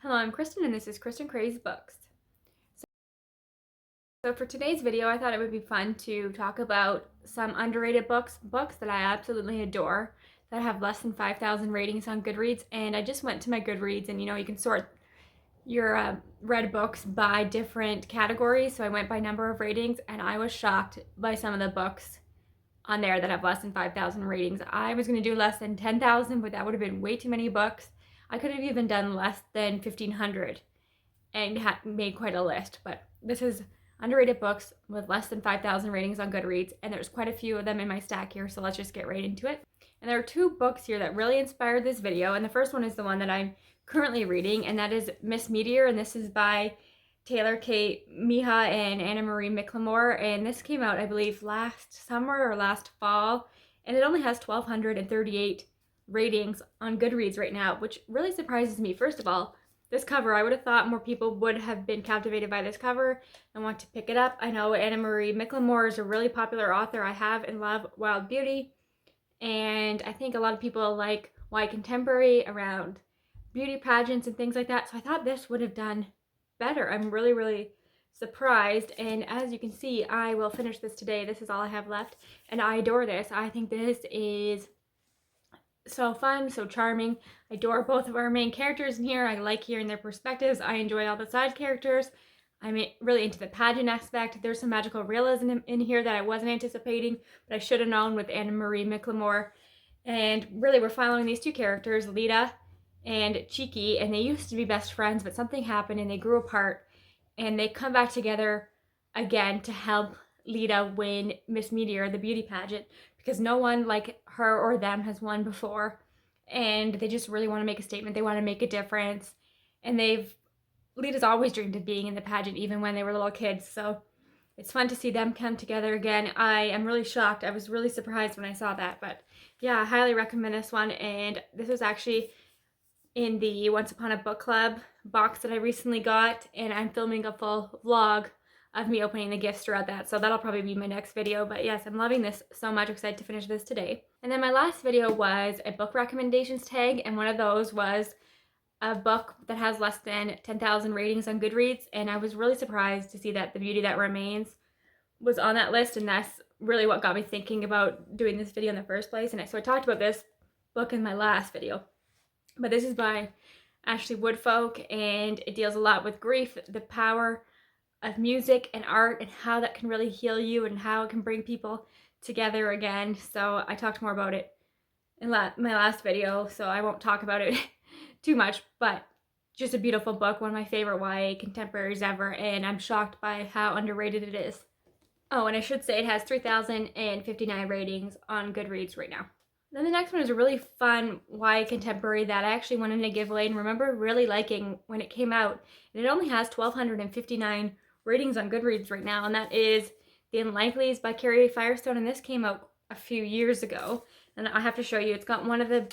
Hello, I'm Kristen and this is Kristen Craze Books. So for today's video, I thought it would be fun to talk about some underrated books that I absolutely adore, that have less than 5,000 ratings on Goodreads. And I just went to my Goodreads and you can sort your read books by different categories. So I went by number of ratings and I was shocked by some of the books on there that have less than 5,000 ratings. I was going to do less than 10,000, but that would have been way too many books. I could have even done less than 1,500 and made quite a list, but this is underrated books with less than 5,000 ratings on Goodreads, and there's quite a few of them in my stack here, so let's just get right into it. And there are two books here that really inspired this video, and the first one is the one that I'm currently reading, and that is Miss Meteor, and this is by Taylor K. Miha and Anna Marie Miclemore, and this came out, I believe, last summer or last fall, and it only has 1,238 ratings on Goodreads right now, which really surprises me. First of all, this cover, I would have thought more people would have been captivated by this cover and want to pick it up. I know Anna Marie Miclemore is a really popular author. I have and love Wild Beauty, and I think a lot of people like YA contemporary around beauty pageants and things like that, so I thought this would have done better. I'm really, really surprised, and as you can see, I will finish this today. This is all I have left, and I adore this. I think this is so fun, so charming. I adore both of our main characters in here. I like hearing their perspectives. I enjoy all the side characters. I'm really into the pageant aspect. There's some magical realism in here that I wasn't anticipating, but I should have known with Anna Marie Miclemore. And really, we're following these two characters, Lita and Cheeky, and they used to be best friends, but something happened and they grew apart, and they come back together again to help Lita win Miss Meteor, the beauty pageant, because no one like her or them has won before, and they just really want to make a statement. They want to make a difference, and Lita's always dreamed of being in the pageant, even when they were little kids, so it's fun to see them come together again. I am really shocked. I was really surprised when I saw that, but yeah, I highly recommend this one, and this was actually in the Once Upon a Book Club box that I recently got, and I'm filming a full vlog of me opening the gifts throughout that, so that'll probably be my next video. But yes, I'm loving this so much. Excited to finish this today. And then my last video was a book recommendations tag, and one of those was a book that has less than 10,000 ratings on Goodreads, and I was really surprised to see that The Beauty That Remains was on that list, and that's really what got me thinking about doing this video in the first place. And so I talked about this book in my last video, but this is by Ashley Woodfolk, and it deals a lot with grief, the power of music and art, and how that can really heal you and how it can bring people together again. So I talked more about it in my last video, so I won't talk about it too much, but just a beautiful book, one of my favorite YA contemporaries ever, and I'm shocked by how underrated it is. Oh, and I should say it has 3,059 ratings on Goodreads right now. Then the next one is a really fun YA contemporary that I actually wanted to give away and remember really liking when it came out. And it only has 1,259 ratings on Goodreads right now, and that is The Unlikelies by Carrie Firestone, and this came out a few years ago. And I have to show you, it's got one of the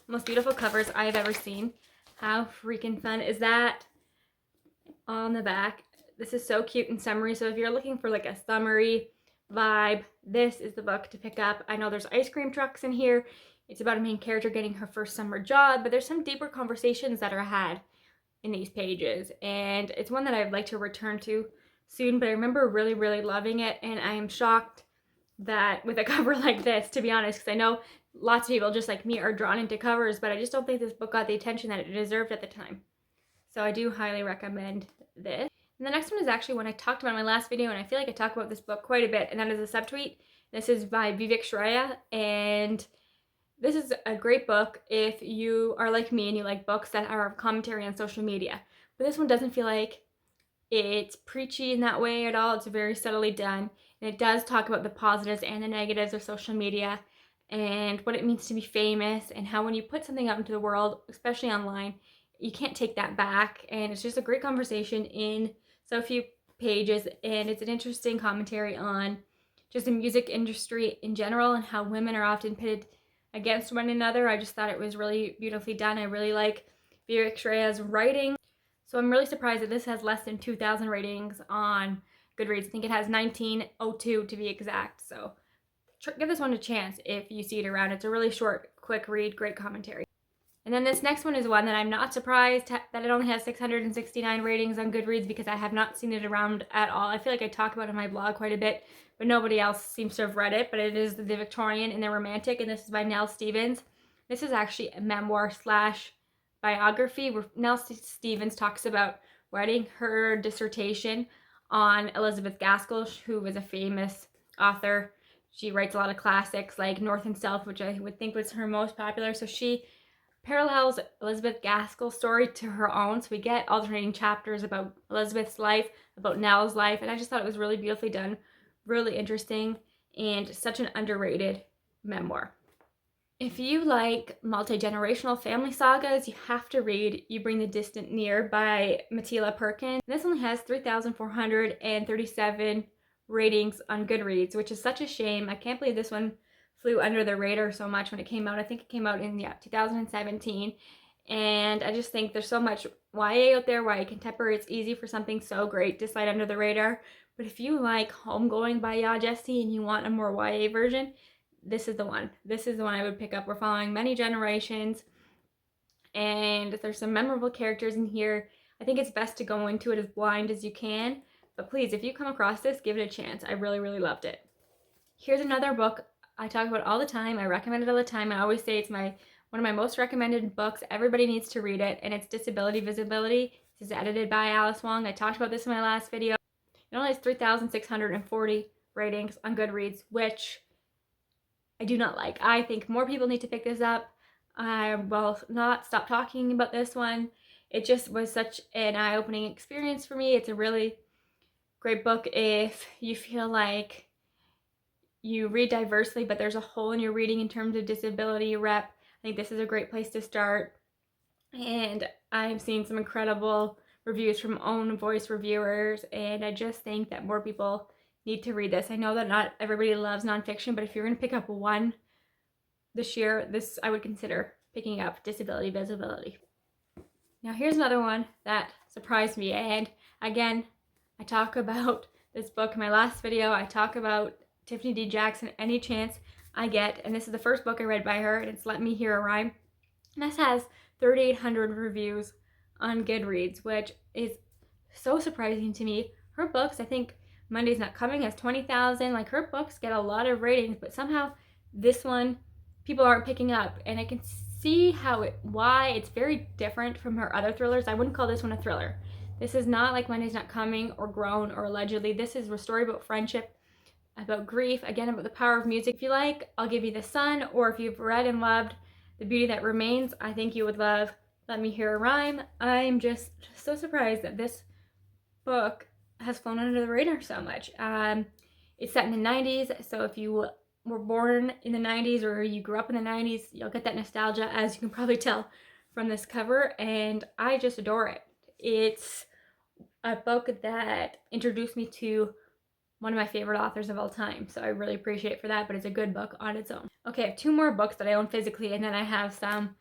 most beautiful covers I have ever seen. How freaking fun is that? On the back, this is so cute and summery, so if you're looking for like a summery vibe, this is the book to pick up. I know there's ice cream trucks in here. It's about a main character getting her first summer job, but there's some deeper conversations that are had in these pages, and it's one that I'd like to return to soon, but I remember really, really loving it, and I am shocked that with a cover like this, to be honest, because I know lots of people just like me are drawn into covers, but I just don't think this book got the attention that it deserved at the time. So I do highly recommend this. And the next one is actually one I talked about in my last video, and I feel like I talk about this book quite a bit, and that is a subtweet. This is by Vivek Shraya, and this is a great book if you are like me and you like books that are commentary on social media. But this one doesn't feel like it's preachy in that way at all. It's very subtly done, and it does talk about the positives and the negatives of social media and what it means to be famous, and how when you put something out into the world, especially online, you can't take that back. And it's just a great conversation in so few pages, and it's an interesting commentary on just the music industry in general and how women are often pitted against one another. I just thought it was really beautifully done. I really like Vivek Shraya's writing, so I'm really surprised that this has less than 2,000 ratings on Goodreads. I think it has 1902 to be exact, so give this one a chance if you see it around. It's a really short, quick read, great commentary. And then this next one is one that I'm not surprised that it only has 669 ratings on Goodreads, because I have not seen it around at all. I feel like I talk about it in my blog quite a bit, but nobody else seems to have read it. But it is The Victorian and the Romantic, and this is by Nell Stevens. This is actually a memoir slash biography where Nell Stevens talks about writing her dissertation on Elizabeth Gaskell, who was a famous author. She writes a lot of classics like North and South, which I would think was her most popular. So she parallels Elizabeth Gaskell's story to her own. So we get alternating chapters about Elizabeth's life, about Nell's life, and I just thought it was really beautifully done, really interesting, and such an underrated memoir. If you like multi-generational family sagas, you have to read You Bring the Distant Near by Matilda Perkins. This only has 3,437 ratings on Goodreads, which is such a shame. I can't believe this one flew under the radar so much when it came out. I think it came out in 2017. And I just think there's so much YA out there, YA contemporary. It's easy for something so great to slide under the radar. But if you like Homegoing by Ya Jessie and you want a more YA version, this is the one. This is the one I would pick up. We're following many generations, and there's some memorable characters in here. I think it's best to go into it as blind as you can, but please, if you come across this, give it a chance. I really, really loved it. Here's another book I talk about all the time. I recommend it all the time. I always say it's one of my most recommended books. Everybody needs to read it, and it's Disability Visibility. This is edited by Alice Wong. I talked about this in my last video. It only has 3,640 ratings on Goodreads, which I do not like. I think more people need to pick this up. I will not stop talking about this one. It just was such an eye-opening experience for me. It's a really great book if you feel like you read diversely, but there's a hole in your reading in terms of disability rep. I think this is a great place to start. And I've seen some incredible reviews from own voice reviewers, and I just think that more people need to read this. I know that not everybody loves nonfiction, but if you're going to pick up one this year, this I would consider picking up Disability Visibility. Now here's another one that surprised me, and again, I talk about this book in my last video. I talk about Tiffany D. Jackson any chance I get, and this is the first book I read by her, and it's Let Me Hear a Rhyme. And this has 3,800 reviews on Goodreads, which is so surprising to me. Her books, I think Monday's Not Coming, has 20,000. Like, her books get a lot of ratings, but somehow this one people aren't picking up, and I can see why it's very different from her other thrillers. I wouldn't call this one a thriller. This is not like Monday's Not Coming or Grown or Allegedly. This is a story about friendship, about grief, again, about the power of music. If you like I'll Give You the Sun, or if you've read and loved The Beauty That Remains, I think you would love Let Me Hear a Rhyme. I'm just so surprised that this book has flown under the radar so much. It's set in the 90s, so if you were born in the 90s or you grew up in the 90s, you'll get that nostalgia, as you can probably tell from this cover, and I just adore it. It's a book that introduced me to one of my favorite authors of all time, so I really appreciate it for that, but it's a good book on its own. Okay, I have 2 more books that I own physically, and then I have some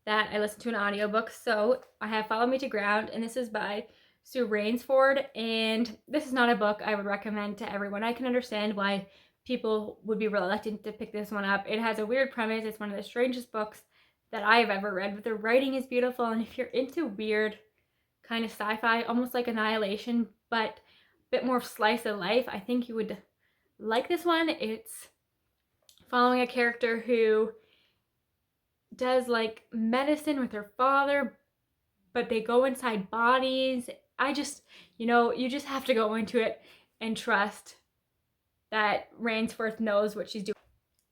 that I listen to an audiobook. So I have Follow Me to Ground, and this is by Sue Rainsford, and this is not a book I would recommend to everyone. I can understand why people would be reluctant to pick this one up. It has a weird premise. It's one of the strangest books that I have ever read, but the writing is beautiful, and if you're into weird kind of sci-fi, almost like Annihilation, but a bit more slice of life, I think you would like this one. It's following a character who does like medicine with her father, but they go inside bodies. I just, you just have to go into it and trust that Rainsford knows what she's doing.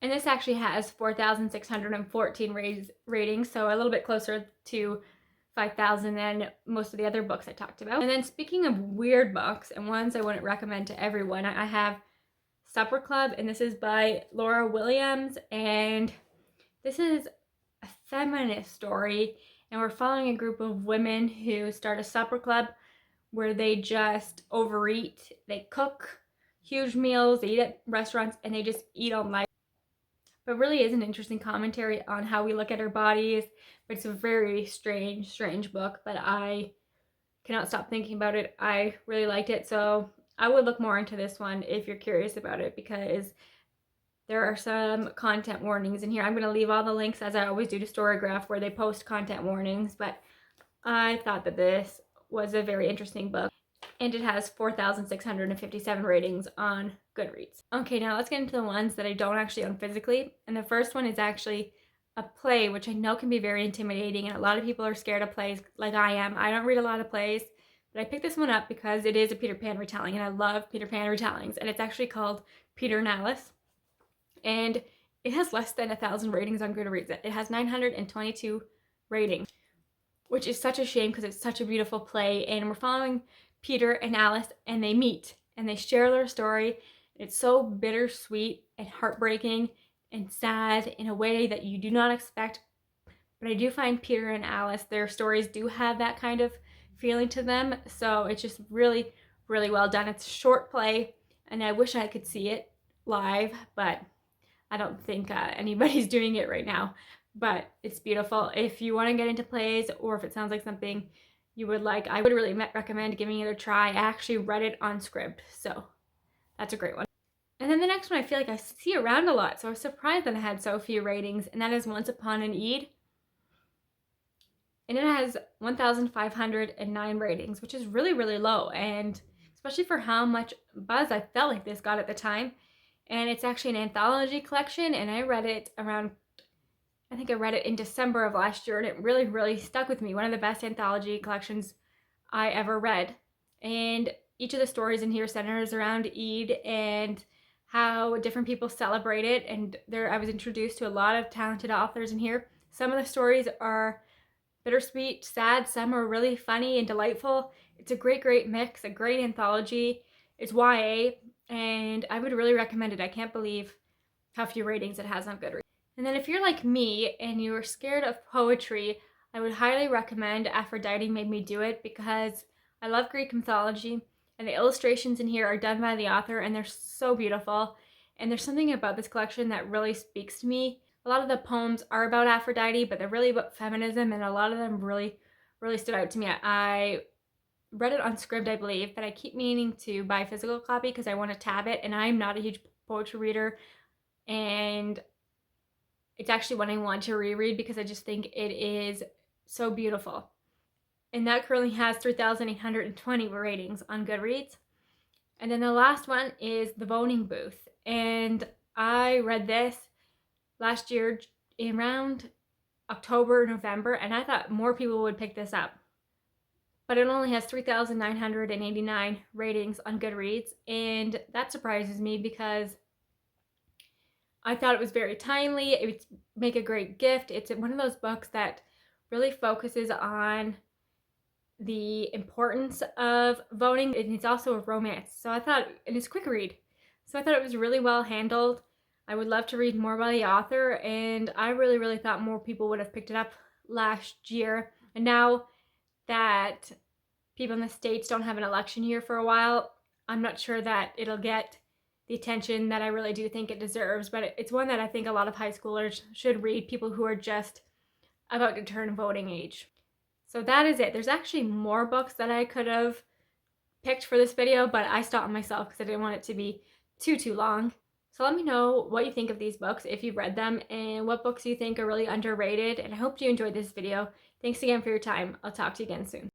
And this actually has 4,614 ratings, so a little bit closer to 5,000 than most of the other books I talked about. And then speaking of weird books and ones I wouldn't recommend to everyone, I have Supper Club, and this is by Laura Williams, and this is a feminist story, and we're following a group of women who start a supper club where they just overeat. They cook huge meals, they eat at restaurants, and they just eat all night. But really is an interesting commentary on how we look at our bodies. But it's a very strange book, but I cannot stop thinking about it. I really liked it, so I would look more into this one if you're curious about it, because there are some content warnings in here. I'm going to leave all the links, as I always do, to Storygraph where they post content warnings, but I thought that this was a very interesting book, and it has 4,657 ratings on Goodreads. Okay, now let's get into the ones that I don't actually own physically, and the first one is actually a play, which I know can be very intimidating, and a lot of people are scared of plays like I am. I don't read a lot of plays, but I picked this one up because it is a Peter Pan retelling, and I love Peter Pan retellings, and it's actually called Peter and Alice, and it has less than 1,000 ratings on Goodreads. It has 922 ratings, which is such a shame because it's such a beautiful play, and we're following Peter and Alice, and they meet, and they share their story. It's so bittersweet and heartbreaking and sad in a way that you do not expect. But I do find Peter and Alice, their stories do have that kind of feeling to them. So it's just really, really well done. It's a short play, and I wish I could see it live, but I don't think anybody's doing it right now. But it's beautiful. If you want to get into plays, or if it sounds like something you would like, I would really recommend giving it a try. I actually read it on Scribd, so that's a great one. And then the next one I feel like I see around a lot, so I was surprised that it had so few ratings, and that is Once Upon an Eid. And it has 1,509 ratings, which is really, really low, and especially for how much buzz I felt like this got at the time. And it's actually an anthology collection, and I read it around, I think I read it in December of last year, and it really, really stuck with me. One of the best anthology collections I ever read. And each of the stories in here centers around Eid and how different people celebrate it. And I was introduced to a lot of talented authors in here. Some of the stories are bittersweet, sad. Some are really funny and delightful. It's a great, great mix, a great anthology. It's YA, and I would really recommend it. I can't believe how few ratings it has on Goodreads. And then if you're like me and you're scared of poetry, I would highly recommend Aphrodite Made Me Do It, because I love Greek mythology, and the illustrations in here are done by the author, and they're so beautiful. And there's something about this collection that really speaks to me. A lot of the poems are about Aphrodite, but they're really about feminism, and a lot of them really, really stood out to me. I read it on Scribd, I believe, but I keep meaning to buy a physical copy because I want to tab it, and I'm not a huge poetry reader, and it's actually one I want to reread because I just think it is so beautiful. And that currently has 3,820 ratings on Goodreads. And then the last one is The Voting Booth. And I read this last year around October, November, and I thought more people would pick this up. But it only has 3,989 ratings on Goodreads, and that surprises me because I thought it was very timely. It would make a great gift. It's one of those books that really focuses on the importance of voting, and it's also a romance. So I thought, and it's a quick read. So I thought it was really well handled. I would love to read more by the author, and I really, really thought more people would have picked it up last year. And now that people in the States don't have an election year for a while, I'm not sure that it'll get the attention that I really do think it deserves, but it's one that I think a lot of high schoolers should read, people who are just about to turn voting age. So that is it. There's actually more books that I could have picked for this video, but I stopped myself because I didn't want it to be too long. So let me know what you think of these books, if you've read them, and what books you think are really underrated. And I hope you enjoyed this video. Thanks again for your time. I'll talk to you again soon.